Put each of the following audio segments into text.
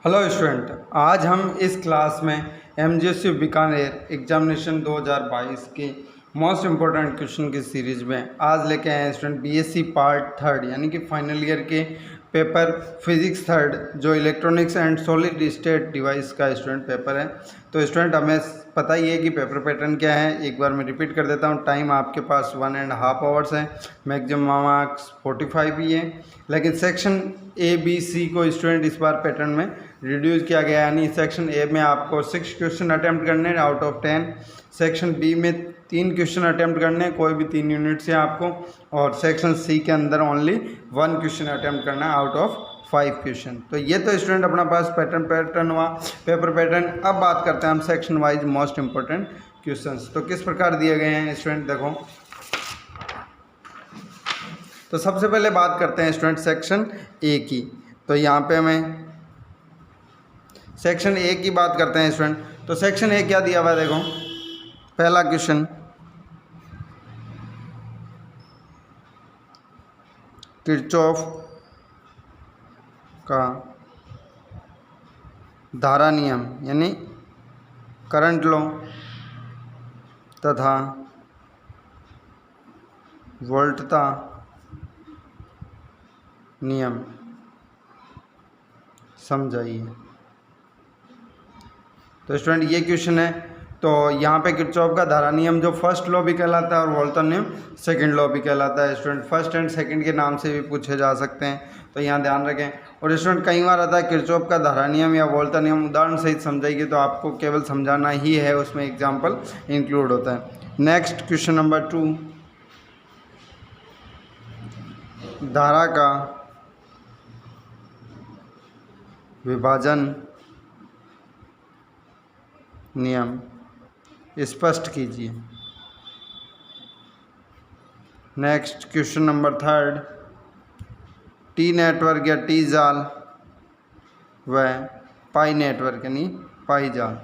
Hello student, आज हम इस क्लास में एमजीएसयू बीकानेर एग्जामिनेशन 2022 के मोस्ट इम्पोर्टेंट क्वेश्चन की सीरीज में आज लेके आए हैं स्टूडेंट बीएससी पार्ट थर्ड यानी कि फाइनल ईयर के पेपर फिजिक्स थर्ड जो electronics and solid state device का स्टूडेंट पेपर है। तो स्टूडेंट हमें पता ही है कि पेपर पैटर्न क्या है, एक बार मैं रिपीट कर देता हूँ। टाइम आपके पास 1.5 आवर्स है, मैक्सिमम मार्क्स 45 ही है, लेकिन सेक्शन ए बी सी को स्टूडेंट इस बार पैटर्न में रिड्यूस किया गया, यानी सेक्शन ए में आपको 6 क्वेश्चन अटैम्प्ट करने हैं आउट ऑफ 10, सेक्शन बी में 3 क्वेश्चन अटैम्प्ट करने हैं, कोई भी 3 यूनिट से आपको, और सेक्शन सी के अंदर ओनली 1 क्वेश्चन अटैम्प्ट करना है आउट ऑफ 5 क्वेश्चन। तो ये तो स्टूडेंट अपना पास पैटर्न हुआ, पेपर पैटर्न। अब बात करते हैं हम section wise most important questions. तो किस प्रकार दिए गए हैं स्टूडेंट, देखो। तो सबसे पहले बात करते हैं स्टूडेंट सेक्शन ए की। तो यहाँ पे हमें सेक्शन ए की बात करते हैं स्टूडेंट। तो सेक्शन ए क्या दिया हुआ है, देखो। पहला क्वेश्चन, किरचॉफ का धारा नियम यानी करंट लॉ तथा वोल्टता नियम समझाइए। तो स्टूडेंट ये क्वेश्चन है। तो यहाँ पे किरचॉफ का धारा नियम जो फर्स्ट लॉ भी कहलाता है और वोल्टा नियम सेकंड लॉ भी कहलाता है। स्टूडेंट फर्स्ट एंड सेकंड के नाम से भी पूछे जा सकते हैं, तो यहाँ ध्यान रखें। और स्टूडेंट कई बार आता है किरचॉफ का धारा नियम या वोल्टा नियम उदाहरण सहित समझाइए, तो आपको केवल समझाना ही है, उसमें एग्जाम्पल इंक्लूड होता है। नेक्स्ट क्वेश्चन नंबर 2, धारा का विभाजन नियम स्पष्ट कीजिए। Next question number 3, T network या टी जाल व पाई नेटवर्क यानी पाई जाल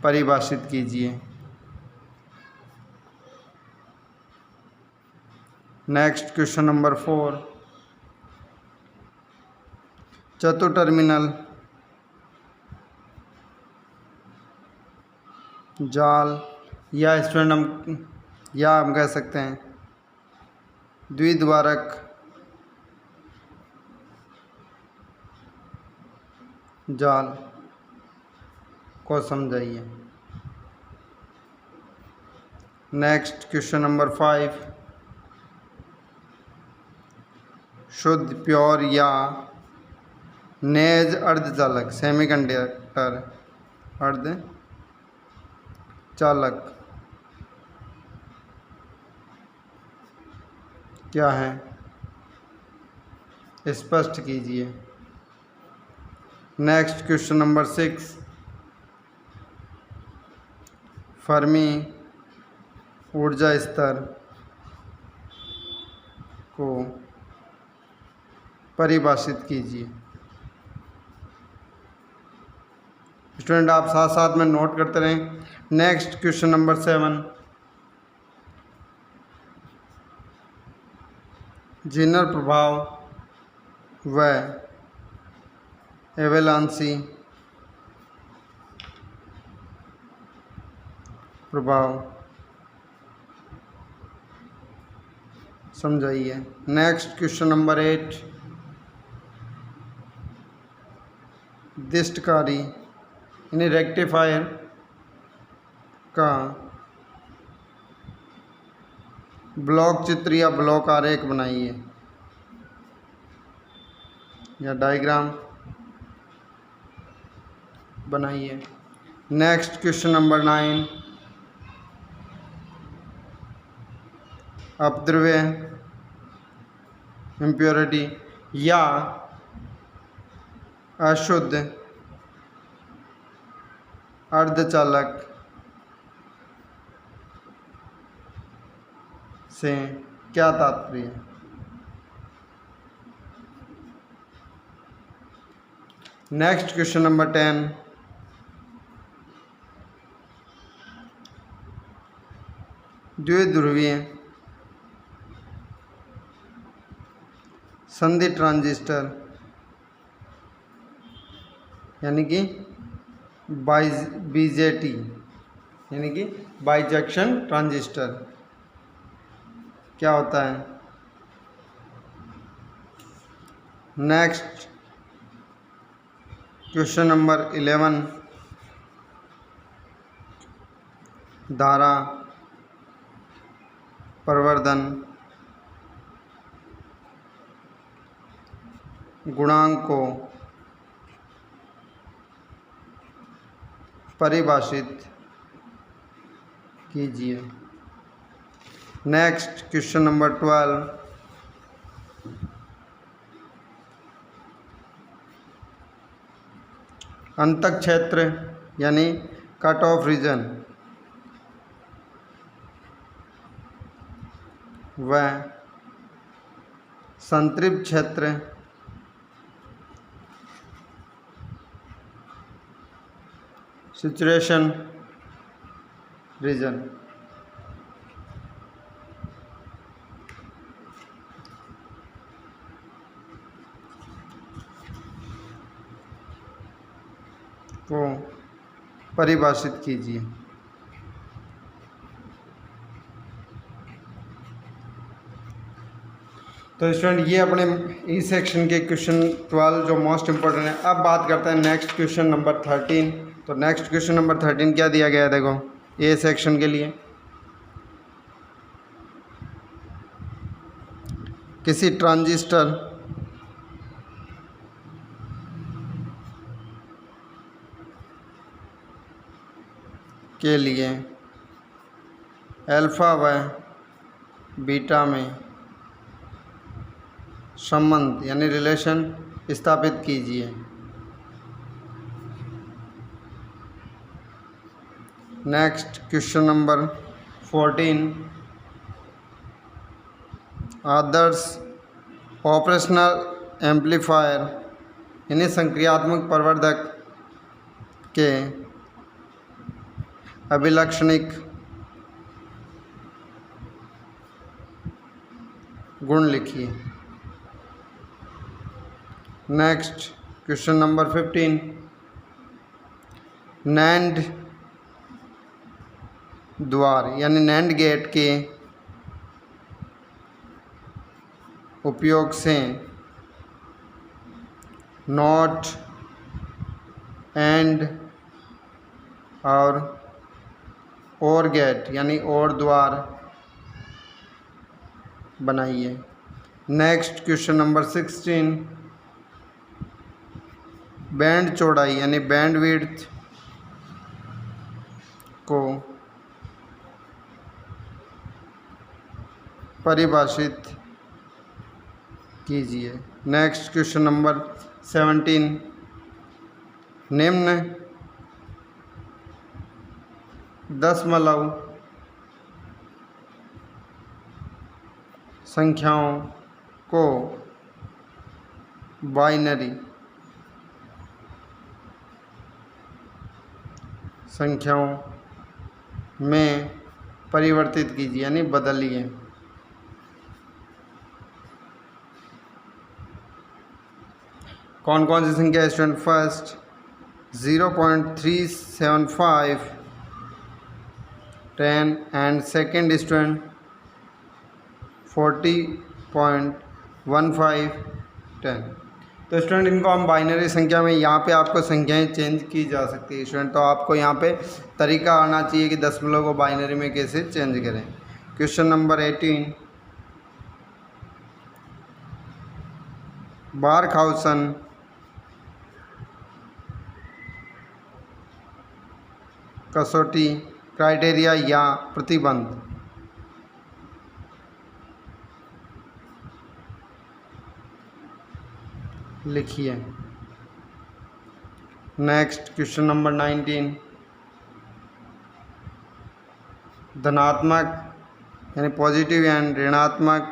परिभाषित कीजिए। नेक्स्ट क्वेश्चन नंबर 4, चतुर टर्मिनल जाल या स्टूडेंट हम कह सकते हैं द्विद्वारक जाल को समझाइए। नेक्स्ट क्वेश्चन नंबर 5, शुद्ध प्योर या नेज अर्धचालक सेमीकंडक्टर अर्धचालक क्या है, स्पष्ट कीजिए। नेक्स्ट क्वेश्चन नंबर 6, फर्मी ऊर्जा स्तर को परिभाषित कीजिए। स्टूडेंट आप साथ साथ में नोट करते रहें। नेक्स्ट क्वेश्चन नंबर 7, जेनर प्रभाव व एवेलांसी प्रभाव समझाइए। नेक्स्ट क्वेश्चन नंबर 8, दिष्टकारी यानी रेक्टिफायर का ब्लॉक चित्र या ब्लॉक आरेख बनाइए या डायग्राम बनाइए। नेक्स्ट क्वेश्चन नंबर 9, अपद्रव्य इम्प्योरिटी या अशुद्ध अर्धचालक से क्या तात्पर्य। नेक्स्ट क्वेश्चन नंबर 10, द्विध्रुवीय संधि ट्रांजिस्टर यानी कि बीजेटी यानी कि बाइजैक्शन ट्रांजिस्टर क्या होता है। नेक्स्ट क्वेश्चन नंबर 11, धारा प्रवर्धन गुणांक को परिभाषित कीजिए। नेक्स्ट क्वेश्चन नंबर 12, अंतक क्षेत्र यानी कट ऑफ रीजन व संतृप्त क्षेत्र सैचुरेशन रीजन को परिभाषित कीजिए। तो स्टूडेंट ये अपने इस सेक्शन के क्वेश्चन 12 जो मोस्ट इम्पोर्टेंट है। अब बात करते हैं नेक्स्ट क्वेश्चन नंबर 13। तो नेक्स्ट क्वेश्चन नंबर 13 क्या दिया गया है, देखो ए सेक्शन के लिए किसी ट्रांजिस्टर के लिए अल्फा व बीटा में संबंध यानी रिलेशन स्थापित कीजिए। नेक्स्ट क्वेश्चन नंबर 14, आदर्श ऑपरेशनल एम्पलीफायर यानी संक्रियात्मक प्रवर्धक के अभिलक्षणिक गुण लिखिए। नेक्स्ट क्वेश्चन नंबर 15, नैंड द्वार यानी नैंड गेट के उपयोग से नॉट एंड और गेट यानी और द्वार बनाइए। नेक्स्ट क्वेश्चन नंबर 16, बैंड चौड़ाई यानी बैंड विड्थ को परिभाषित कीजिए। नेक्स्ट क्वेश्चन नंबर 17, निम्न दशमलव संख्याओं को बाइनरी संख्याओं में परिवर्तित कीजिए यानी बदलिए। कौन कौन सी संख्या है student? First 0.375 10 and second student 40.15 10। तो स्टूडेंट इनको हम बाइनरी संख्या में, यहाँ पे आपको संख्याएं चेंज की जा सकती है स्टूडेंट, तो आपको यहाँ पे तरीका आना चाहिए कि दशमलव को बाइनरी में कैसे चेंज करें। क्वेश्चन नंबर 18, बारखाउसन कसौटी क्राइटेरिया या प्रतिबंध लिखिए। नेक्स्ट क्वेश्चन नंबर 19, धनात्मक यानी पॉजिटिव एंड ऋणात्मक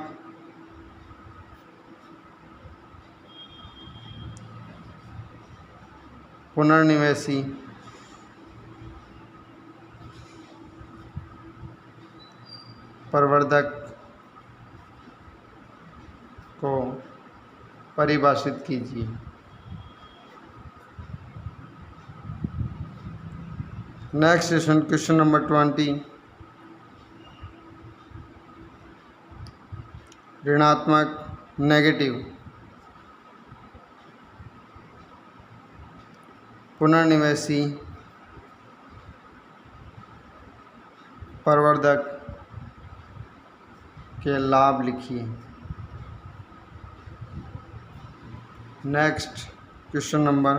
पुनर्निवेशी प्रवर्धक को परिभाषित कीजिए। नेक्स्ट क्वेश्चन नंबर 20, ऋणात्मक नेगेटिव पुनर्निवेशी प्रवर्धक के लाभ लिखिए। नेक्स्ट क्वेश्चन नंबर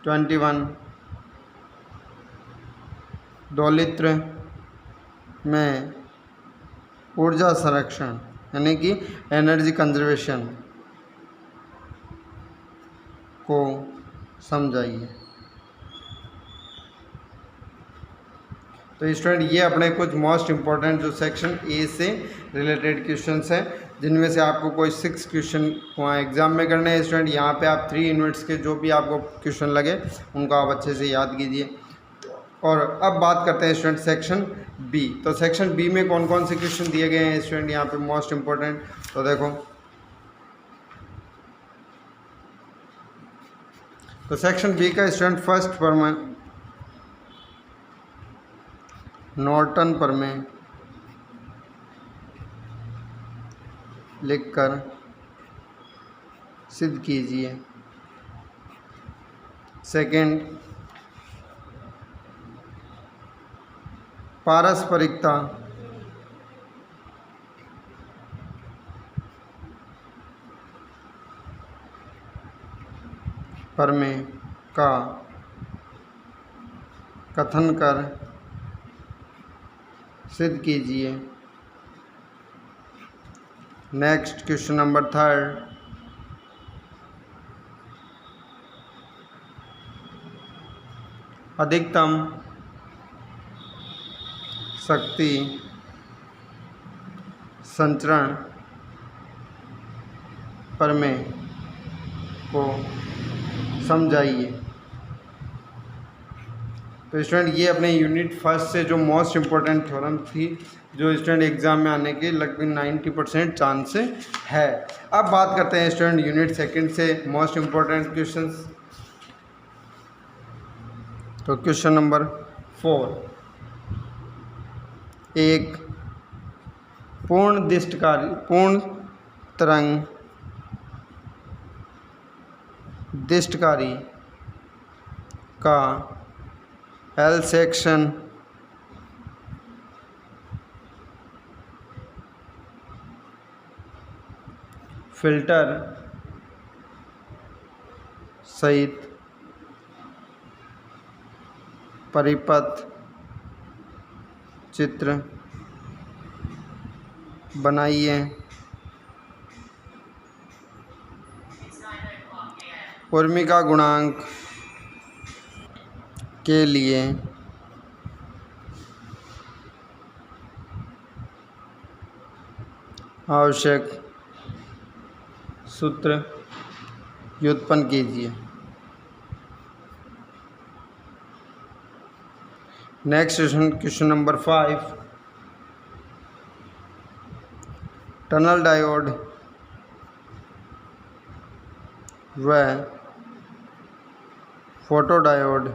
21, दोलित्र में ऊर्जा संरक्षण यानी कि एनर्जी कंजर्वेशन को समझाइए। तो स्टूडेंट ये अपने कुछ मोस्ट इम्पॉर्टेंट जो सेक्शन ए से रिलेटेड क्वेश्चंस हैं, जिनमें से आपको कोई 6 क्वेश्चन वहाँ एग्जाम में करने हैं। स्टूडेंट यहाँ पे आप 3 यूनिट्स के जो भी आपको क्वेश्चन लगे उनको आप अच्छे से याद कीजिए। और अब बात करते हैं स्टूडेंट सेक्शन बी। तो सेक्शन बी में कौन कौन से क्वेश्चन दिए गए हैं स्टूडेंट यहाँ पे मोस्ट इम्पोर्टेंट, तो देखो। तो सेक्शन बी का स्टूडेंट फर्स्ट प्रमेय नॉर्टन प्रमेय लिखकर सिद्ध कीजिए। सेकंड, पारस्परिकता प्रमेय का कथन कर सिद्ध कीजिए। नेक्स्ट क्वेश्चन नंबर 3, अधिकतम शक्ति संचरण प्रमेय को समझाइए। तो स्टूडेंट ये अपने यूनिट फर्स्ट से जो मोस्ट इम्पोर्टेंट थ्योरम थी, जो स्टूडेंट एग्जाम में आने के लगभग 90% चांस है। अब बात करते हैं स्टूडेंट यूनिट सेकंड से मोस्ट इम्पोर्टेंट क्वेश्चंस। तो क्वेश्चन नंबर 4, एक पूर्ण तरंग दिष्टकारी का एल सेक्शन फिल्टर सहित परिपथ चित्र बनाइए। उर्मिका गुणांक के लिए आवश्यक सूत्र व्युत्पन्न कीजिए। Next question number 5, tunnel diode व फोटोडायोड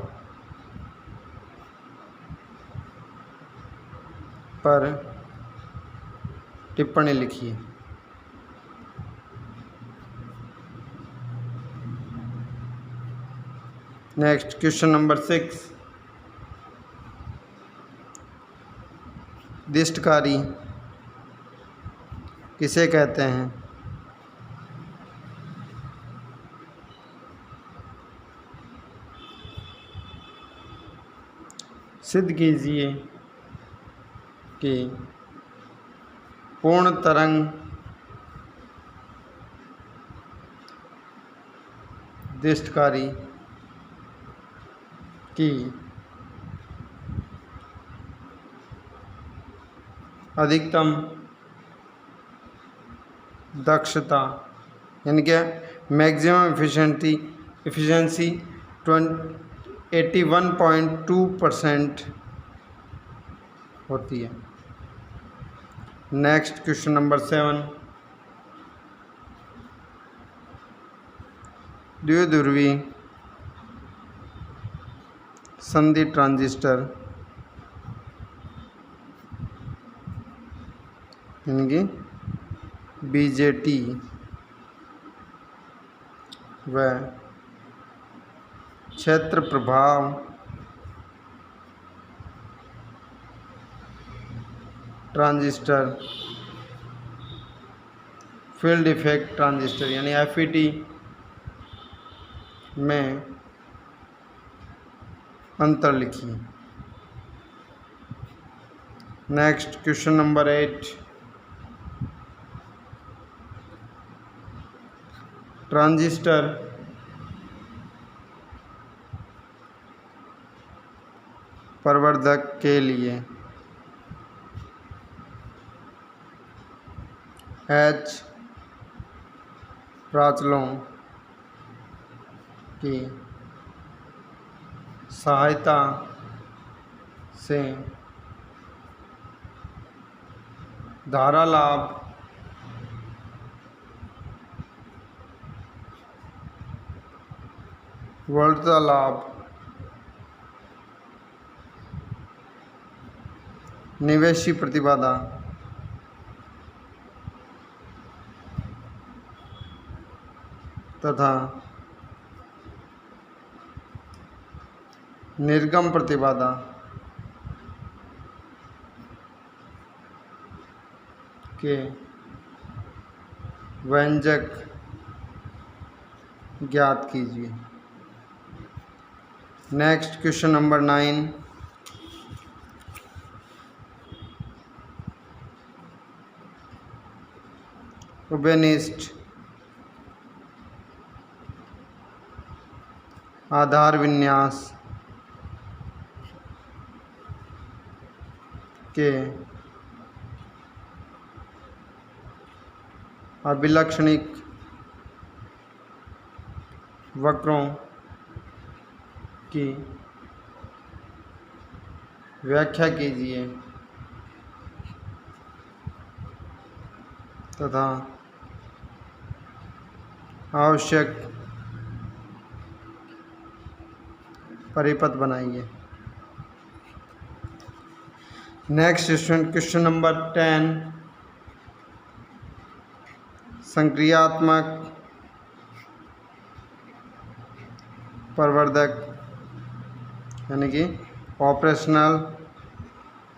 पर टिप्पणी लिखिए। नेक्स्ट क्वेश्चन नंबर 6, दिष्टकारी किसे कहते हैं? सिद्ध कीजिए कि पूर्ण तरंग दिष्टकारी की अधिकतम दक्षता यानी क्या मैक्सिमम एफिशिएंसी 81.2% होती है। नेक्स्ट क्वेश्चन नंबर 7, द्विध्रुवी संधि ट्रांजिस्टर यानी कि बीजेटी व क्षेत्र प्रभाव ट्रांजिस्टर, फील्ड इफेक्ट ट्रांजिस्टर यानी एफईटी में अंतर लिखिए। नेक्स्ट क्वेश्चन नंबर 8, ट्रांजिस्टर प्रवर्धक के लिए H प्राचलों की सहायता से धारा लाभ वोल्टता लाभ निवेशी प्रतिबाधा तथा निर्गम प्रतिबाधा के व्यंजक ज्ञात कीजिए। नेक्स्ट क्वेश्चन नंबर 9, उभयनिष्ठ आधार विन्यास के अभिलक्षणिक वक्रों की व्याख्या कीजिए तथा आवश्यक परिपथ बनाइए। नेक्स्ट क्वेश्चन नंबर 10, संक्रियात्मक प्रवर्धक यानी कि ऑपरेशनल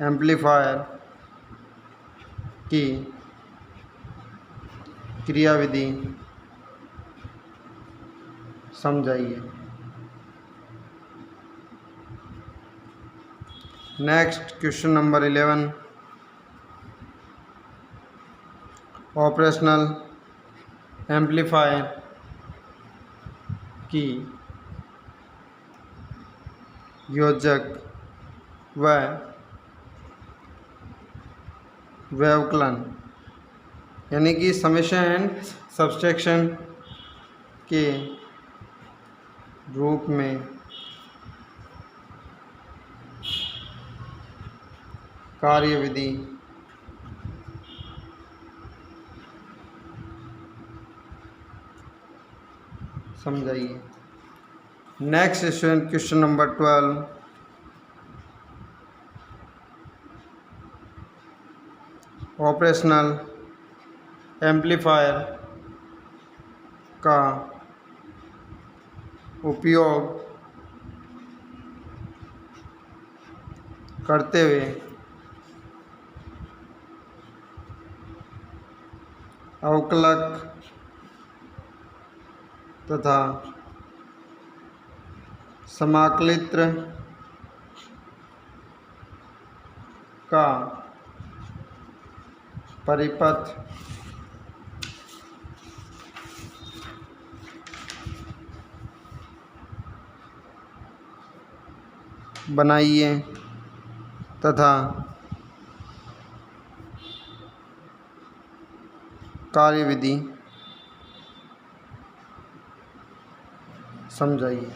एम्पलीफायर की क्रियाविधि समझाइए। Next question number 11, operational amplifier की योजक व व्यवकलन यानी कि समेशन एंड सब्सट्रैक्शन के रूप में कार्यविधि समझाइए। Next question number 12, operational amplifier का उपयोग करते हुए अवकलक तथा समाकलित्र का परिपथ बनाइए तथा कार्यविधि समझाइए।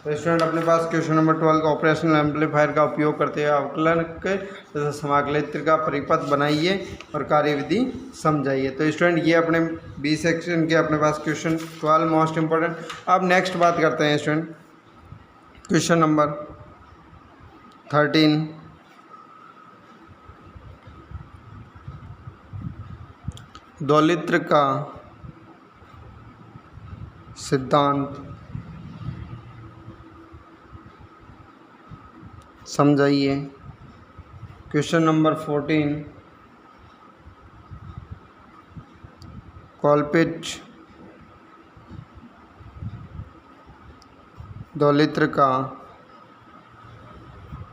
तो स्टूडेंट अपने पास क्वेश्चन नंबर 12 का ऑपरेशनल एम्पलीफायर का उपयोग करते हुए अवकलन के तथा समाकलित्र का परिपथ बनाइए और कार्यविधि समझाइए। तो स्टूडेंट ये अपने बी सेक्शन के अपने पास क्वेश्चन 12 मोस्ट इंपॉर्टेंट। अब नेक्स्ट बात करते हैं स्टूडेंट क्वेश्चन नंबर 13। दोलित्र का सिद्धांत समझाइए। Question number 14। कॉलपिच दोलित्र का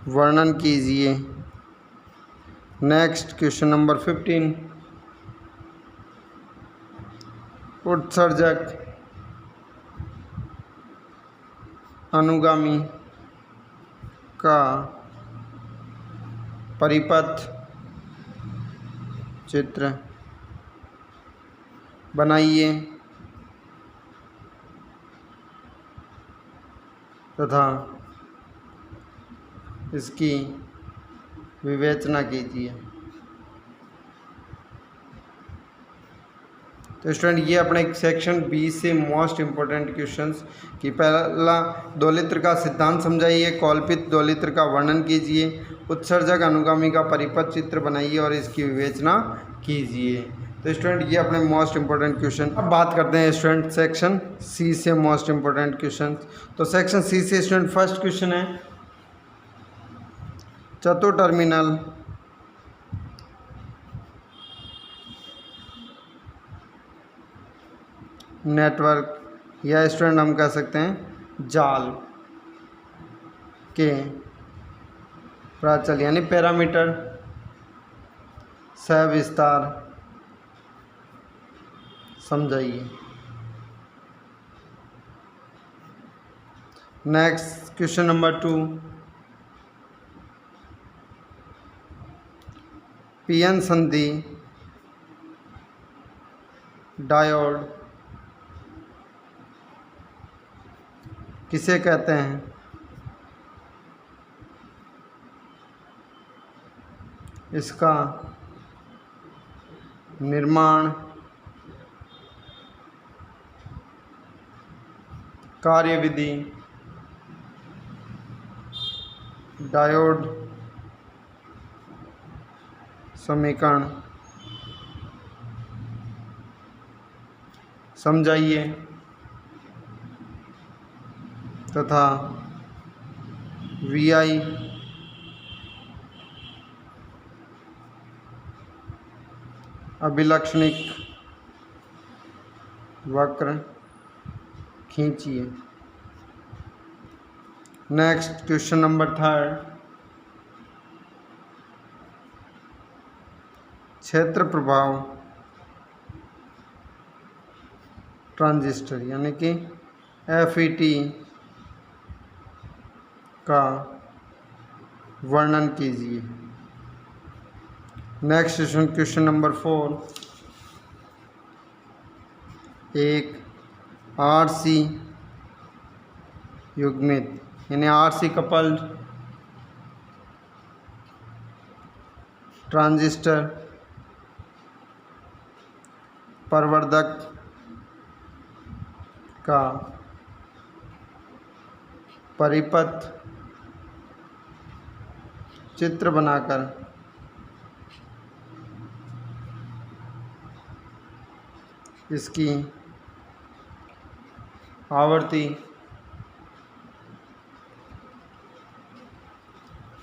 वर्णन कीजिए। Next question number 15। उत्सर्जक अनुगामी का परिपथ चित्र बनाइए तथा इसकी विवेचना कीजिए। तो स्टूडेंट ये अपने सेक्शन बी से मोस्ट इम्पोर्टेंट क्वेश्चंस कि पहला दोलित्र का सिद्धांत समझाइए, कॉल्पित दोलित्र का वर्णन कीजिए, उत्सर्जक अनुगामी का परिपथ चित्र बनाइए और इसकी विवेचना कीजिए। तो स्टूडेंट ये अपने मोस्ट इम्पोर्टेंट क्वेश्चन। अब बात करते हैं स्टूडेंट सेक्शन सी से मोस्ट इम्पोर्टेंट क्वेश्चन। तो सेक्शन सी से स्टूडेंट फर्स्ट क्वेश्चन है चतुर टर्मिनल नेटवर्क या स्टूडेंट हम कह सकते हैं जाल के प्राचल यानी पैरामीटर सविस्तार समझाइए। Next question number 2। पीएन संधि डायोड किसे कहते हैं? इसका निर्माण, कार्यविधि, डायोड समीकरण समझाइए तथा VI अभिलक्षणिक वक्र खींचिए। Next question number 3। क्षेत्र प्रभाव ट्रांजिस्टर यानी कि FET का वर्णन कीजिए। Next question number 4। एक RC युग्मित यानी RC कपल्ड ट्रांजिस्टर प्रवर्धक का परिपथ चित्र बनाकर इसकी आवर्ती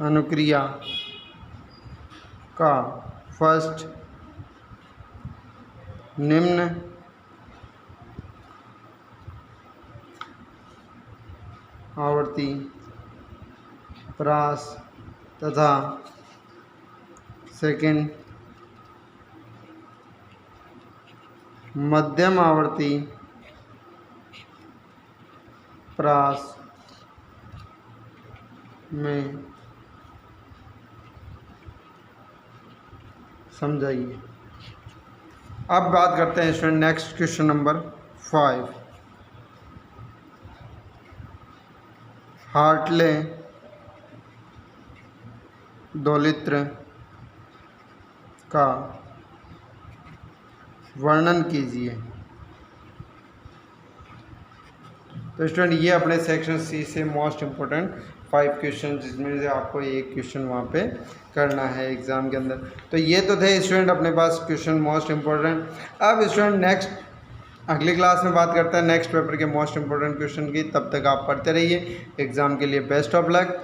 अनुक्रिया का फर्स्ट निम्न आवर्ती प्रास तथा सेकंड मध्यम आवर्ती प्रास में समझाइए। अब बात करते हैं student next question number 5। Hartley दौलित्र का वर्णन कीजिए। तो स्टूडेंट ये अपने सेक्शन सी से मोस्ट इम्पोर्टेंट 5 क्वेश्चन, जिसमें से आपको एक क्वेश्चन वहाँ पे करना है एग्ज़ाम के अंदर। तो ये तो थे स्टूडेंट अपने पास क्वेश्चन मोस्ट इम्पोर्टेंट। अब स्टूडेंट नेक्स्ट अगली क्लास में बात करते हैं नेक्स्ट पेपर के मोस्ट इम्पोर्टेंट क्वेश्चन की। तब तक आप पढ़ते रहिए। एग्ज़ाम के लिए best of luck.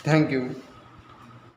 Thank you.